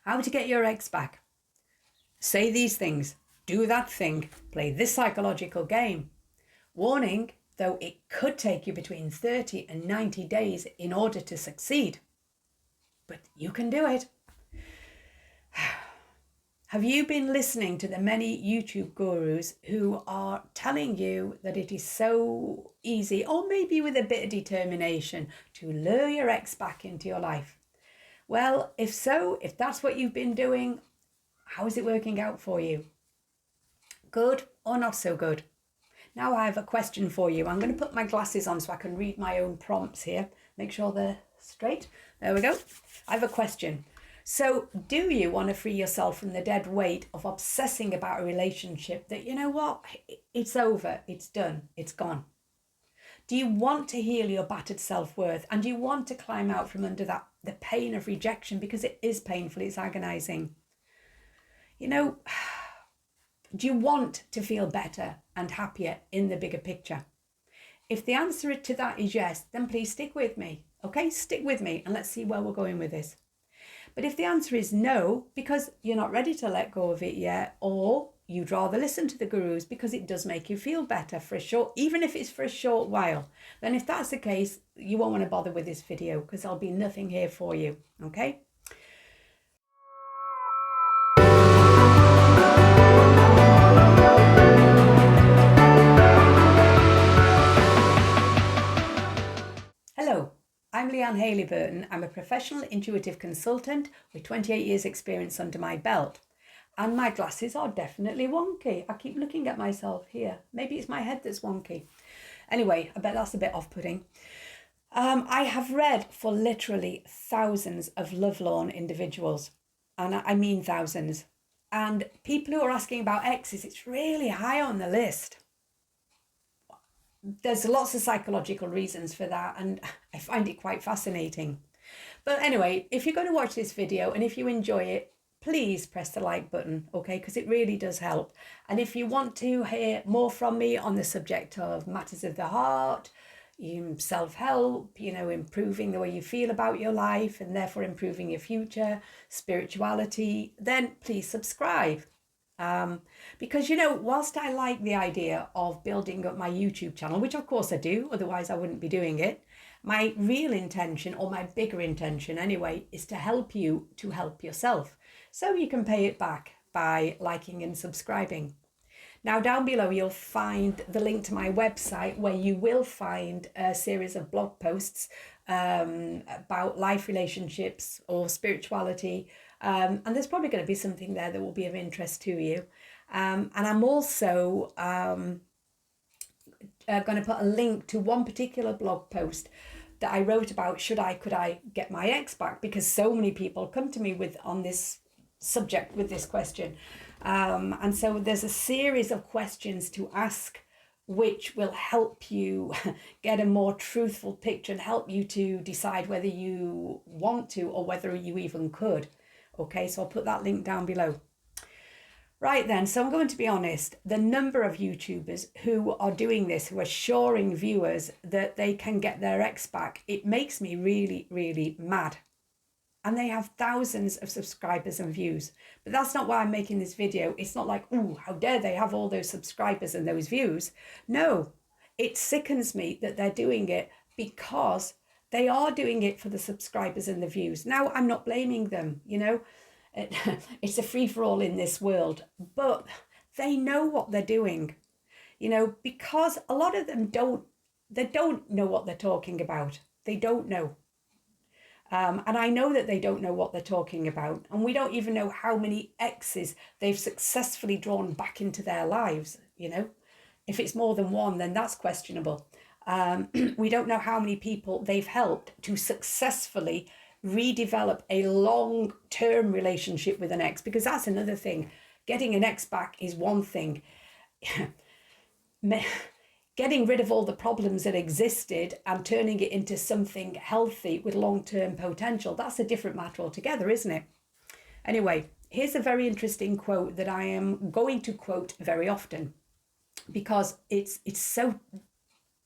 How to get your ex back. Say these things, do that thing, play this psychological game. Warning, though it could take you between 30 and 90 days in order to succeed. But you can do it. Have you been listening to the many YouTube gurus who are telling you that it is so easy, or maybe with a bit of determination, to lure your ex back into your life? Well, if so, if that's what you've been doing, how is it working out for you? Good or not so good? Now I have a question for you. I'm going to put my glasses on so I can read my own prompts here. Make sure they're straight. There we go. I have a question. So do you want to free yourself from the dead weight of obsessing about a relationship that, you know what, it's over, it's done, it's gone? Do you want to heal your battered self-worth? And do you want to climb out from under the pain of rejection? Because it is painful, it's agonizing. You know, do you want to feel better and happier in the bigger picture? If the answer to that is yes, then please stick with me. Okay, stick with me and let's see where we're going with this. But if the answer is no, because you're not ready to let go of it yet, or you'd rather listen to the gurus because it does make you feel better for a short, even if it's for a short while, then if that's the case, you won't want to bother with this video because there'll be nothing here for you. Okay? Hello, I'm Leanne Haley-Burton. I'm a professional intuitive consultant with 28 years experience under my belt. And my glasses are definitely wonky. I keep looking at myself here. Maybe it's my head that's wonky. Anyway, I bet that's a bit off-putting. I have read for literally thousands of lovelorn individuals. And I mean thousands. And people who are asking about exes, it's really high on the list. There's lots of psychological reasons for that, and I find it quite fascinating. But anyway, if you're going to watch this video and if you enjoy it, please press the like button, okay, because it really does help. And if you want to hear more from me on the subject of matters of the heart, self-help, improving the way you feel about your life and therefore improving your future, spirituality, then please subscribe. Because, whilst I like the idea of building up my YouTube channel, which of course I do, otherwise I wouldn't be doing it, my real intention, or my bigger intention anyway, is to help you to help yourself. So you can pay it back by liking and subscribing. Now down below you'll find the link to my website where you will find a series of blog posts about life, relationships or spirituality. And there's probably going to be something there that will be of interest to you. And I'm also going to put a link to one particular blog post that I wrote about could I get my ex back, because so many people come to me on this subject with this question. And so there's a series of questions to ask which will help you get a more truthful picture and help you to decide whether you want to or whether you even could. Okay, so I'll put that link down below. Right then, so I'm going to be honest, the number of YouTubers who are doing this, who are assuring viewers that they can get their ex back, it makes me really, really mad. And they have thousands of subscribers and views. But that's not why I'm making this video. It's not like, ooh, how dare they have all those subscribers and those views. No, it sickens me that they're doing it because they are doing it for the subscribers and the views. Now, I'm not blaming them, it's a free-for-all in this world, but they know what they're doing, because a lot of them don't know what they're talking about. They don't know. And I know that they don't know what they're talking about. And we don't even know how many exes they've successfully drawn back into their lives, If it's more than one, then that's questionable. We don't know how many people they've helped to successfully redevelop a long-term relationship with an ex, because that's another thing. Getting an ex back is one thing. Getting rid of all the problems that existed and turning it into something healthy with long-term potential, that's a different matter altogether, isn't it? Anyway, here's a very interesting quote that I am going to quote very often because it's so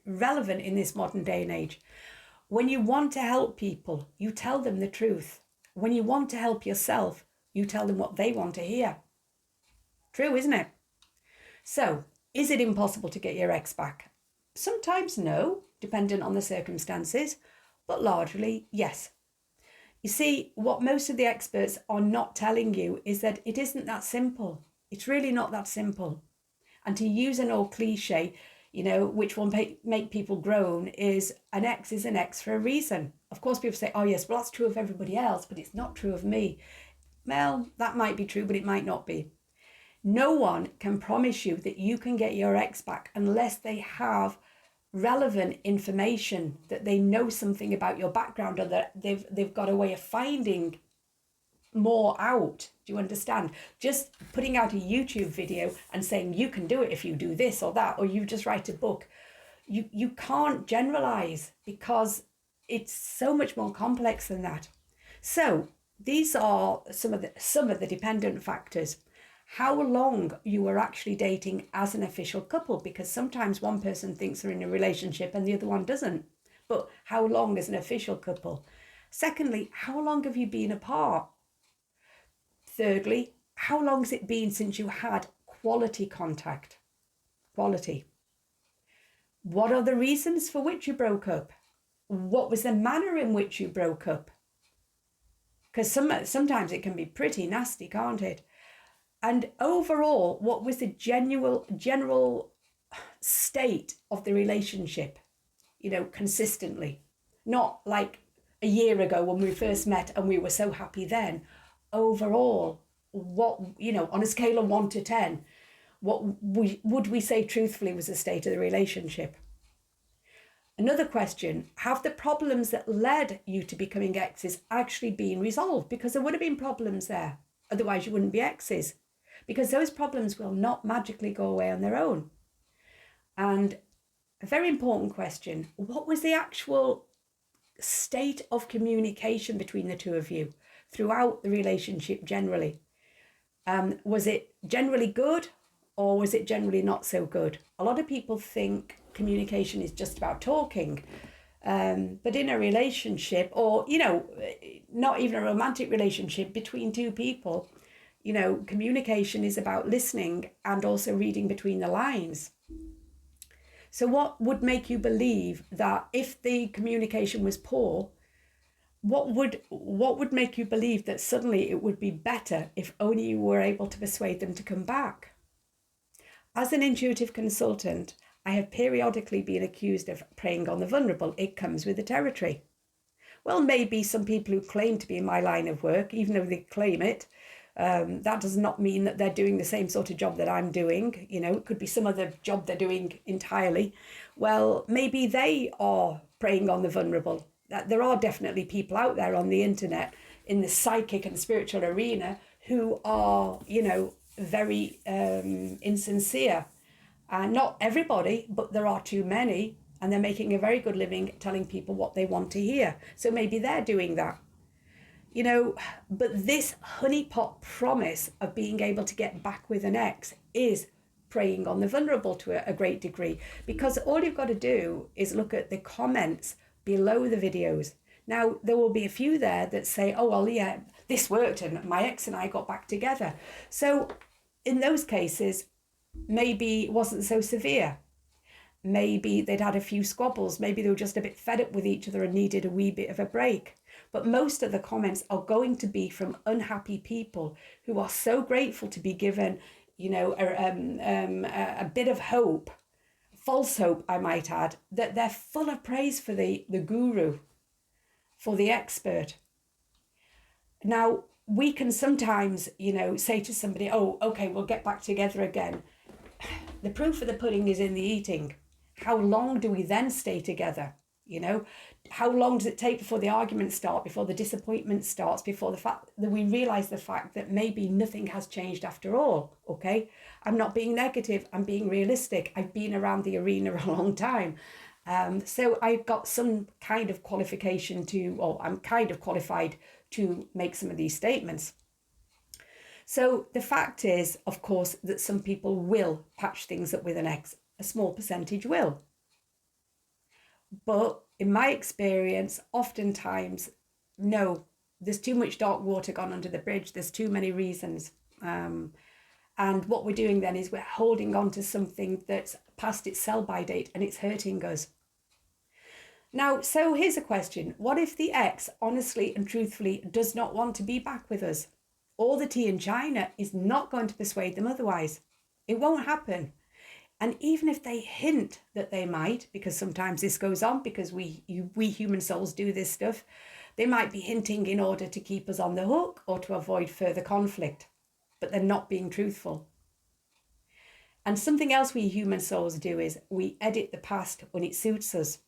relevant in this modern day and age. When you want to help people, you tell them the truth. When you want to help yourself, You tell them what they want to hear. True, isn't it? So, is it impossible to get your ex back? Sometimes no, dependent on the circumstances, but largely yes. You see, what most of the experts are not telling you is that it isn't that simple. It's really not that simple. And to use an old cliche, which will make people groan, is an ex for a reason. Of course, people say, oh yes, well, that's true of everybody else, but it's not true of me. Well, that might be true, but it might not be. No one can promise you that you can get your ex back unless they have relevant information, that they know something about your background, or that they've got a way of finding more out. Do you understand? Just putting out a YouTube video and saying you can do it if you do this or that, or you just write a book, you can't generalize, because it's so much more complex than that. So these are some of the dependent factors. How long you were actually dating as an official couple, because sometimes one person thinks they're in a relationship and the other one doesn't. But how long as an official couple? Secondly, how long have you been apart? Thirdly, how long has it been since you had quality contact? Quality. What are the reasons for which you broke up? What was the manner in which you broke up? Because sometimes it can be pretty nasty, can't it? And overall, what was the general state of the relationship, consistently? Not like a year ago when we first met and we were so happy then. Overall, what, on a scale of 1 to 10, what would we say truthfully was the state of the relationship? Another question, have the problems that led you to becoming exes actually been resolved? Because there would have been problems there. Otherwise, you wouldn't be exes. Because those problems will not magically go away on their own. And a very important question, what was the actual state of communication between the two of you throughout the relationship generally? Was it generally good, or was it generally not so good? A lot of people think communication is just about talking. But in a relationship, or, not even a romantic relationship between two people, communication is about listening and also reading between the lines. So what would make you believe that if the communication was poor, what would make you believe that suddenly it would be better if only you were able to persuade them to come back? As an intuitive consultant, I have periodically been accused of preying on the vulnerable. It comes with the territory. Well, maybe some people who claim to be in my line of work, even though they claim it, that does not mean that they're doing the same sort of job that I'm doing. It could be some other job they're doing entirely. Well, maybe they are preying on the vulnerable. There are definitely people out there on the internet in the psychic and spiritual arena who are, very insincere. Not everybody, but there are too many, and they're making a very good living telling people what they want to hear. So maybe they're doing that. But this honeypot promise of being able to get back with an ex is preying on the vulnerable to a great degree, because all you've got to do is look at the comments below the videos. Now, there will be a few there that say, oh, well, yeah, this worked and my ex and I got back together. So in those cases, maybe it wasn't so severe. Maybe they'd had a few squabbles. Maybe they were just a bit fed up with each other and needed a wee bit of a break. But most of the comments are going to be from unhappy people who are so grateful to be given, a bit of hope, false hope, I might add, that they're full of praise for the guru, for the expert. Now, we can sometimes, say to somebody, oh, okay, we'll get back together again. The proof of the pudding is in the eating. How long do we then stay together? How long does it take before the arguments start, before the disappointment starts, before the fact that we realize the fact that maybe nothing has changed after all? Okay, I'm not being negative, I'm being realistic. I've been around the arena a long time. So I've got some kind of qualification I'm kind of qualified to make some of these statements. So the fact is, of course, that some people will patch things up with an ex. A small percentage will. But in my experience, oftentimes, no, there's too much dark water gone under the bridge. There's too many reasons. And what we're doing then is we're holding on to something that's past its sell-by date and it's hurting us. Now, so here's a question. What if the ex honestly and truthfully does not want to be back with us? All the tea in China is not going to persuade them otherwise. It won't happen. And even if they hint that they might, because sometimes this goes on because we human souls do this stuff, they might be hinting in order to keep us on the hook or to avoid further conflict, but they're not being truthful. And something else we human souls do is we edit the past when it suits us.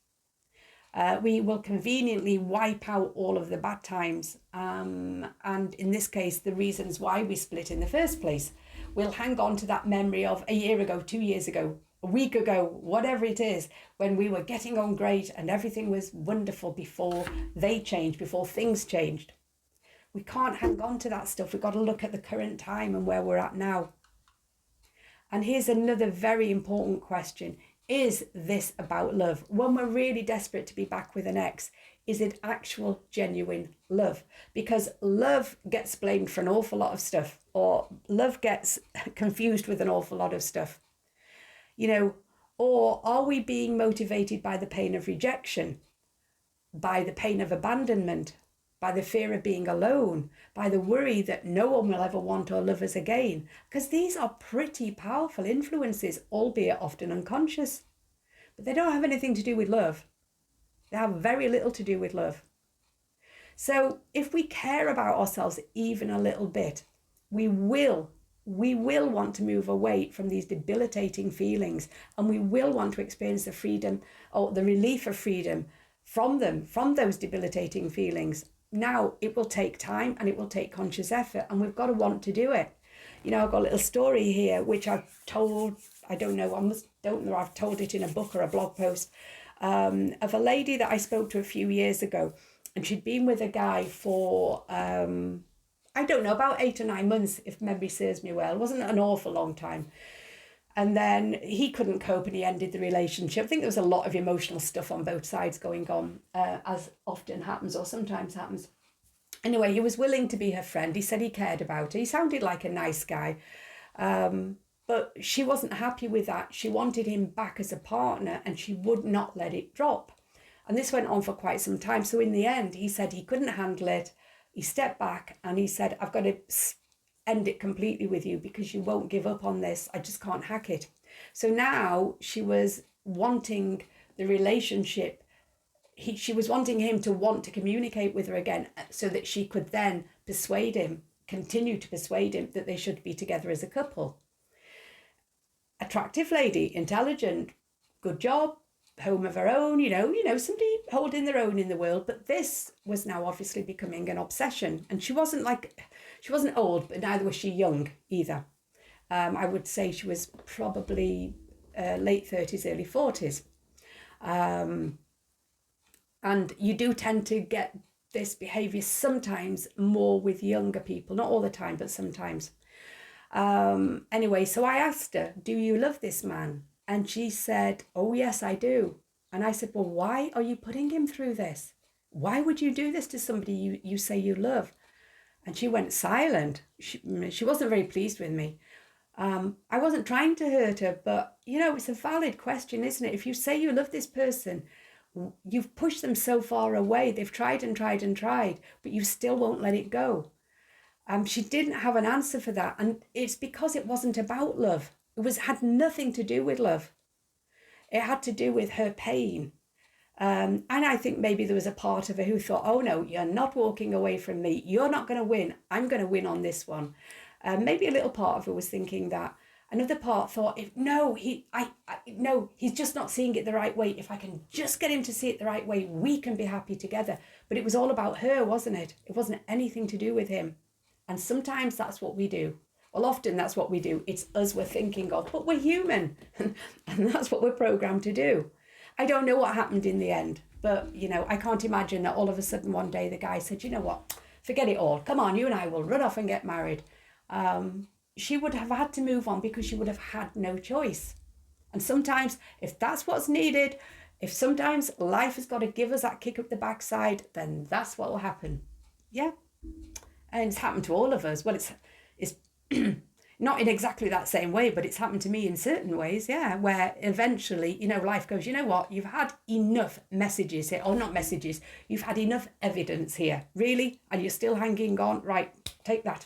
We will conveniently wipe out all of the bad times. And in this case, the reasons why we split in the first place. We'll hang on to that memory of a year ago, 2 years ago, a week ago, whatever it is, when we were getting on great and everything was wonderful before they changed, before things changed. We can't hang on to that stuff. We've got to look at the current time and where we're at now. And here's another very important question. Is this about love? When we're really desperate to be back with an ex, is it actual, genuine love? Because love gets blamed for an awful lot of stuff, or love gets confused with an awful lot of stuff. You know, or are we being motivated by the pain of rejection, by the pain of abandonment, by the fear of being alone, by the worry that no one will ever want or love us again? Because these are pretty powerful influences, albeit often unconscious. But they don't have anything to do with love. They have very little to do with love. So if we care about ourselves even a little bit, we will want to move away from these debilitating feelings, and we will want to experience the freedom or the relief of freedom from them, from those debilitating feelings. Now, it will take time and it will take conscious effort, and we've got to want to do it. You know, I've got a little story here, which I've told, I don't know I've told it in a book or a blog post, of a lady that I spoke to a few years ago. And she'd been with a guy for, I don't know, about 8 or 9 months, if memory serves me well. It wasn't an awful long time. And then he couldn't cope and he ended the relationship. I think there was a lot of emotional stuff on both sides going on, as often happens or sometimes happens. Anyway, he was willing to be her friend. He said he cared about her. He sounded like a nice guy. But she wasn't happy with that. She wanted him back as a partner and she would not let it drop. And this went on for quite some time. So in the end, he said he couldn't handle it. He stepped back and he said, I've got to end it completely with you because you won't give up on this. I just can't hack it. So now she was wanting the relationship. She was wanting him to want to communicate with her again so that she could then continue to persuade him that they should be together as a couple. Attractive lady, intelligent, good job, home of her own, you know, somebody holding their own in the world. But this was now obviously becoming an obsession. And she wasn't old, but neither was she young either. I would say she was probably late 30s, early 40s. And you do tend to get this behaviour sometimes more with younger people, not all the time, but sometimes. Anyway, so I asked her, do you love this man? And she said, oh, yes, I do. And I said, well, why are you putting him through this? Why would you do this to somebody you say you love? And she went silent. She wasn't very pleased with me. I wasn't trying to hurt her, but, you know, it's a valid question, isn't it? If you say you love this person, you've pushed them so far away. They've tried and tried and tried, but you still won't let it go. She didn't have an answer for that. And it's because it wasn't about love. It had nothing to do with love. It had to do with her pain. And I think maybe there was a part of her who thought, oh no, you're not walking away from me. You're not going to win. I'm going to win on this one. Maybe a little part of her was thinking that. Another part thought, he's just not seeing it the right way. If I can just get him to see it the right way, we can be happy together. But it was all about her, wasn't it? It wasn't anything to do with him. And sometimes that's what we do. Well, often that's what we do. It's us we're thinking of, but we're human. And that's what we're programmed to do. I don't know what happened in the end, but, you know, I can't imagine that all of a sudden one day the guy said, you know what, forget it all. Come on, you and I will run off and get married. She would have had to move on because she would have had no choice. And sometimes if that's what's needed, if sometimes life has got to give us that kick up the backside, then that's what will happen. Yeah, And it's happened to all of us. Well, it's not in exactly that same way, but it's happened to me in certain ways, yeah, where eventually, life goes, you know what, you've had enough messages here, or not messages, you've had enough evidence here, really, and you're still hanging on, right, take that.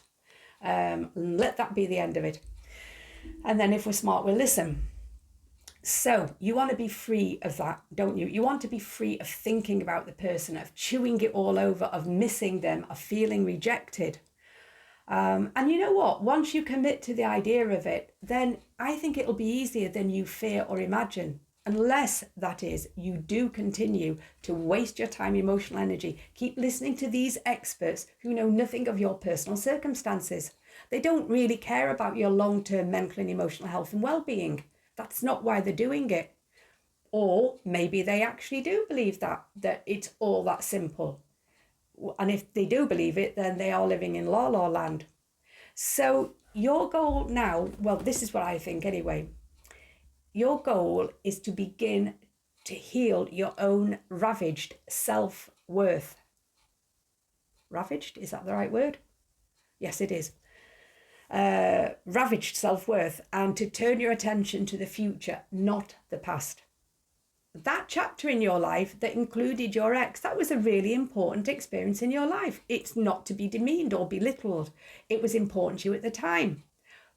Let that be the end of it. And then if we're smart, we'll listen. So you want to be free of that, don't you? You want to be free of thinking about the person, of chewing it all over, of missing them, of feeling rejected. And you know what? Once you commit to the idea of it, then I think it'll be easier than you fear or imagine. Unless, that is, you do continue to waste your time, emotional energy. Keep listening to these experts who know nothing of your personal circumstances. They don't really care about your long-term mental and emotional health and well-being. That's not why they're doing it. Or maybe they actually do believe that it's all that simple. And if they do believe it, then they are living in la la land. So your goal now, well, this is what I think anyway. Your goal is to begin to heal your own ravaged self-worth. Ravaged, is that the right word? Yes, it is. Ravaged self-worth, and to turn your attention to the future, not the past. That chapter in your life that included your ex, that was a really important experience in your life. It's not to be demeaned or belittled. It was important to you at the time.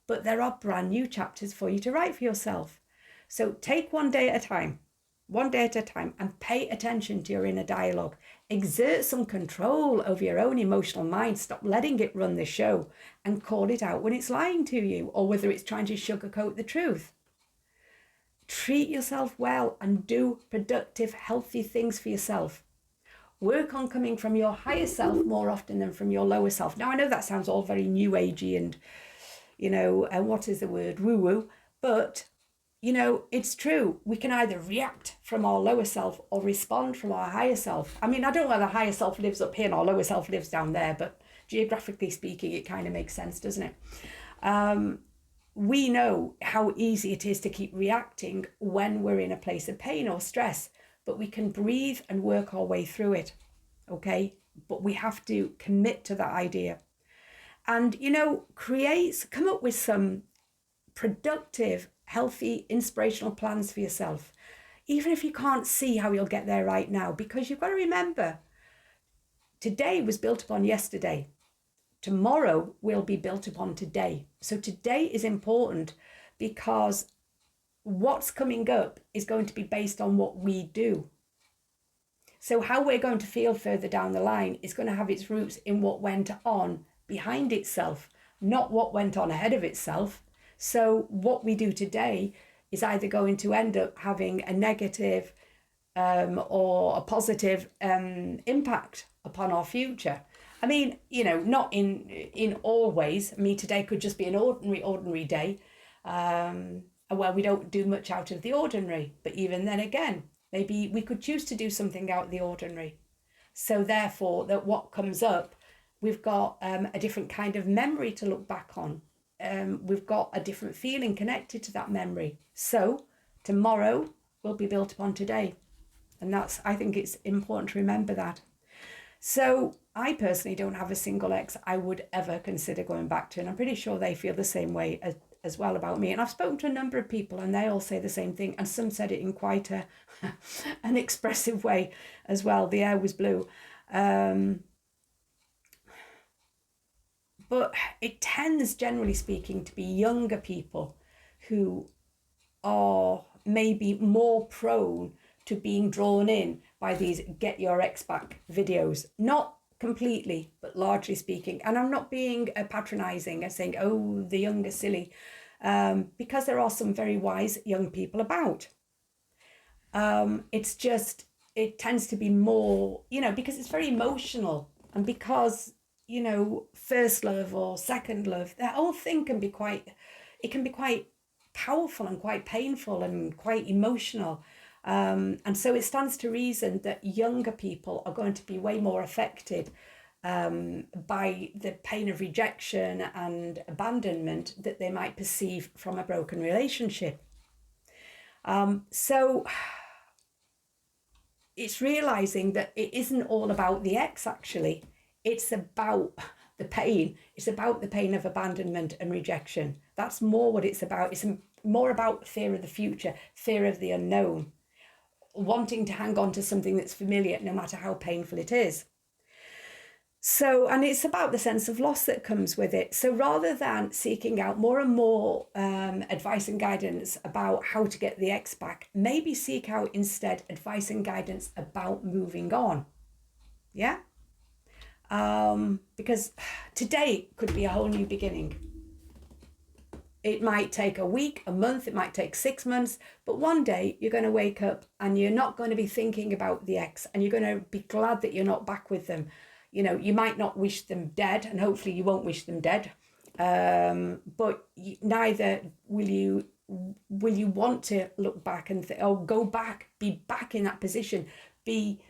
But there are brand new chapters for you to write for yourself. So take one day at a time, and pay attention to your inner dialogue. Exert some control over your own emotional mind. Stop letting it run the show, and call it out when it's lying to you, or whether it's trying to sugarcoat the truth. Treat yourself well and do productive, healthy things for yourself. Work on coming from your higher self more often than from your lower self. Now, I know that sounds all very new agey and, and what is the word, woo-woo, but, it's true. We can either react from our lower self or respond from our higher self. I mean, I don't know whether higher self lives up here and our lower self lives down there, but geographically speaking, it kind of makes sense, doesn't it? We know how easy it is to keep reacting when we're in a place of pain or stress, but we can breathe and work our way through it, okay? But we have to commit to that idea. And, come up with some productive, healthy, inspirational plans for yourself, even if you can't see how you'll get there right now, because you've got to remember, today was built upon yesterday. Tomorrow will be built upon today. So today is important because what's coming up is going to be based on what we do. So how we're going to feel further down the line is going to have its roots in what went on behind itself, not what went on ahead of itself. So what we do today is either going to end up having a negative or a positive impact upon our future. I mean, not in all ways. I mean, today could just be an ordinary day where we don't do much out of the ordinary. But even then again, maybe we could choose to do something out of the ordinary. So therefore, that what comes up, we've got a different kind of memory to look back on. We've got a different feeling connected to that memory. So tomorrow will be built upon today. And I think it's important to remember that. So I personally don't have a single ex I would ever consider going back to, and I'm pretty sure they feel the same way as well about me. And I've spoken to a number of people and they all say the same thing, and some said it in quite an expressive way as well. The air was blue. But it tends, generally speaking, to be younger people who are maybe more prone to being drawn in by these get your ex back videos. Not completely, but largely speaking. And I'm not being patronising and saying, oh, the young are silly, because there are some very wise young people about. It's just, it tends to be more, because it's very emotional, and because, first love or second love, that whole thing can be quite powerful and quite painful and quite emotional. And so it stands to reason that younger people are going to be way more affected by the pain of rejection and abandonment that they might perceive from a broken relationship. So it's realizing that it isn't all about the ex, actually. it's about the pain. It's about the pain of abandonment and rejection. That's more what it's about. It's more about fear of the future, fear of the unknown, wanting to hang on to something that's familiar no matter how painful it is. So, and it's about the sense of loss that comes with it. So rather than seeking out more and more advice and guidance about how to get the ex back, maybe seek out instead advice and guidance about moving on. Yeah? Because today could be a whole new beginning. It might take a week, a month, it might take 6 months, but one day you're going to wake up and you're not going to be thinking about the ex, and you're going to be glad that you're not back with them. You know, you might not wish them dead, and hopefully you won't wish them dead, but neither will you want to look back and go back, be back in that position, be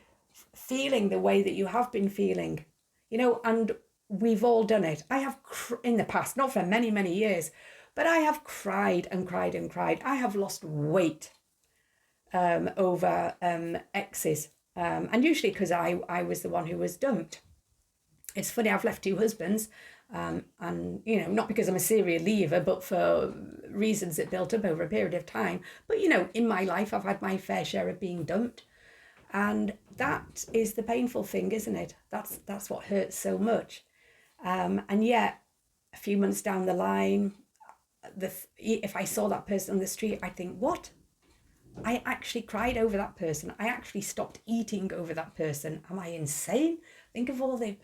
feeling the way that you have been feeling, you know. And we've all done it. I have in the past, not for many, many years, but I have cried and cried and cried. I have lost weight over exes, and usually because I was the one who was dumped. It's funny, I've left 2 husbands, and, you know, not because I'm a serial leaver, but for reasons that built up over a period of time. But, you know, in my life, I've had my fair share of being dumped. And that is the painful thing, isn't it? That's what hurts so much. And yet, a few months down the line, if I saw that person on the street, I'd think, what? I actually cried over that person. I actually stopped eating over that person. Am I insane? Think of all the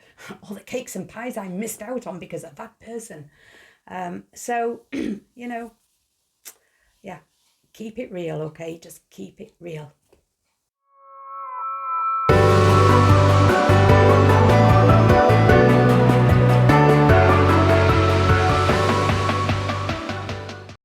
cakes and pies I missed out on because of that person. So, you know, yeah, keep it real, okay? Just keep it real.